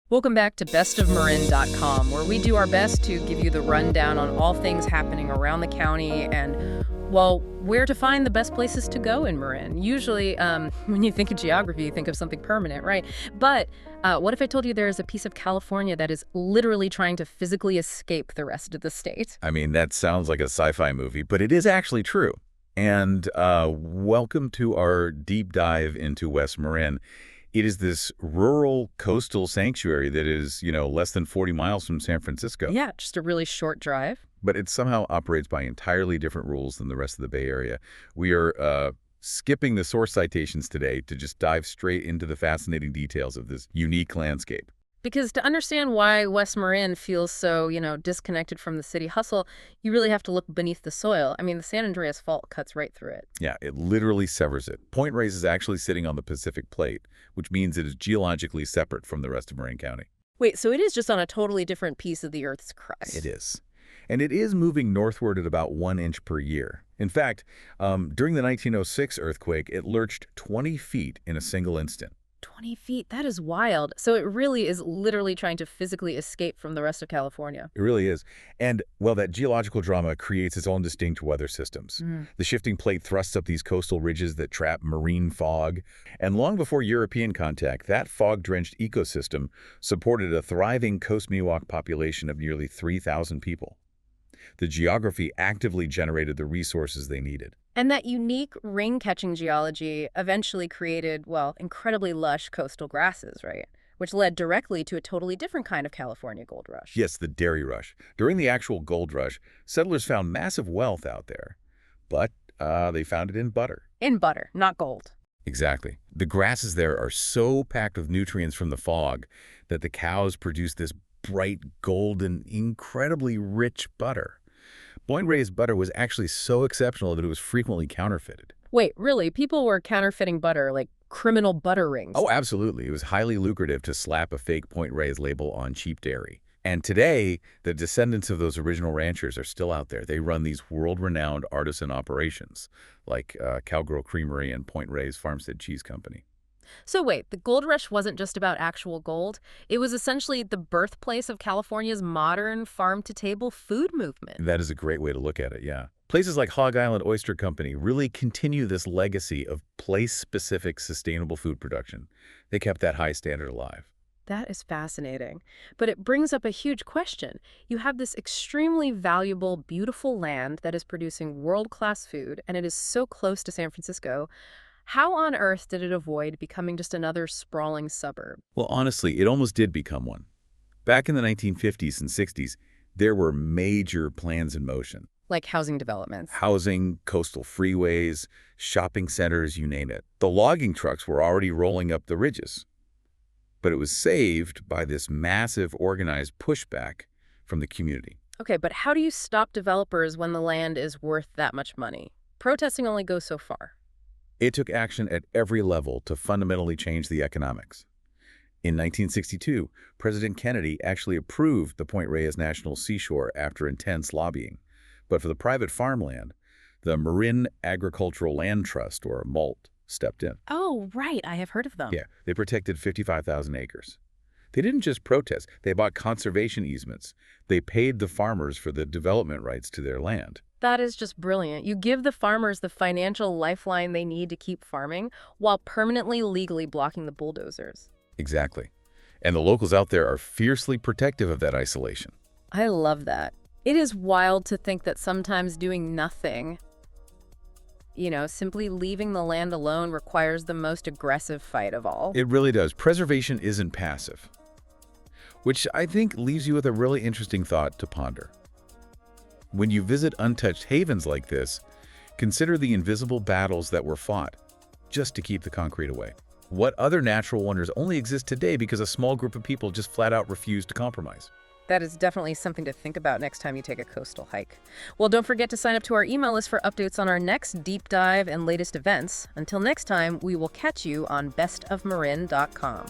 Welcome back to bestofmarin.com, where we do our best to give you the rundown on all things happening around the county and, well, where to find the best places to go in Marin. Usually, when you think of geography, you think of something permanent, right? But what if I told you there is a piece of California that is literally trying to physically escape the rest of the state? I mean, that sounds like a sci-fi movie, but it is actually true. And welcome to our deep dive into West Marin. It is this rural coastal sanctuary that is, less than 40 miles from San Francisco. Yeah, just a really short drive. But it somehow operates by entirely different rules than the rest of the Bay Area. We are skipping the source citations today to just dive straight into the fascinating details of this unique landscape. Because to understand why West Marin feels so, disconnected from the city hustle, you really have to look beneath the soil. I mean, the San Andreas Fault cuts right through it. Yeah, it literally severs it. Point Reyes is actually sitting on the Pacific Plate, which means it is geologically separate from the rest of Marin County. Wait, so it is just on a totally different piece of the Earth's crust? It is. And it is moving northward at about 1 inch per year. In fact, during the 1906 earthquake, it lurched 20 feet in a single instant. 20 feet? That is wild. So it really is literally trying to physically escape from the rest of California. It really is. And, well, that geological drama creates its own distinct weather systems. The shifting plate thrusts up these coastal ridges that trap marine fog. And long before European contact, that fog-drenched ecosystem supported a thriving Coast Miwok population of nearly 3,000 people. The geography actively generated the resources they needed. And that unique ring-catching geology eventually created, well, incredibly lush coastal grasses, right? Which led directly to a totally different kind of California gold rush. Yes, the dairy rush. During the actual gold rush, settlers found massive wealth out there. But they found it in butter. In butter, not gold. Exactly. The grasses there are so packed with nutrients from the fog that the cows produce this bright, golden, incredibly rich butter. Point Reyes butter was actually so exceptional that it was frequently counterfeited. Wait, really? People were counterfeiting butter, like criminal butter rings? Oh, absolutely. It was highly lucrative to slap a fake Point Reyes label on cheap dairy. And today, the descendants of those original ranchers are still out there. They run these world-renowned artisan operations, like Cowgirl Creamery and Point Reyes Farmstead Cheese Company. So wait, the gold rush wasn't just about actual gold. It was essentially the birthplace of California's modern farm-to-table food movement. That is a great way to look at it, yeah. Places like Hog Island Oyster Company really continue this legacy of place-specific sustainable food production. They kept that high standard alive. That is fascinating. But it brings up a huge question. You have this extremely valuable, beautiful land that is producing world-class food, and it is so close to San Francisco. How on earth did it avoid becoming just another sprawling suburb? Well, honestly, it almost did become one. Back in the 1950s and 60s, there were major plans in motion. Like housing developments. Housing, coastal freeways, shopping centers, you name it. The logging trucks were already rolling up the ridges. But it was saved by this massive organized pushback from the community. Okay, but how do you stop developers when the land is worth that much money? Protesting only goes so far. It took action at every level to fundamentally change the economics. In 1962, President Kennedy actually approved the Point Reyes National Seashore after intense lobbying. But for the private farmland, the Marin Agricultural Land Trust, or MALT, stepped in. Oh, right. I have heard of them. Yeah, they protected 55,000 acres. They didn't just protest. They bought conservation easements. They paid the farmers for the development rights to their land. That is just brilliant. You give the farmers the financial lifeline they need to keep farming while permanently legally blocking the bulldozers. Exactly. And the locals out there are fiercely protective of that isolation. I love that. It is wild to think that sometimes doing nothing, simply leaving the land alone requires the most aggressive fight of all. It really does. Preservation isn't passive, which I think leaves you with a really interesting thought to ponder. When you visit untouched havens like this, consider the invisible battles that were fought just to keep the concrete away. What other natural wonders only exist today because a small group of people just flat out refused to compromise? That is definitely something to think about next time you take a coastal hike. Well, don't forget to sign up to our email list for updates on our next deep dive and latest events. Until next time, we will catch you on bestofmarin.com.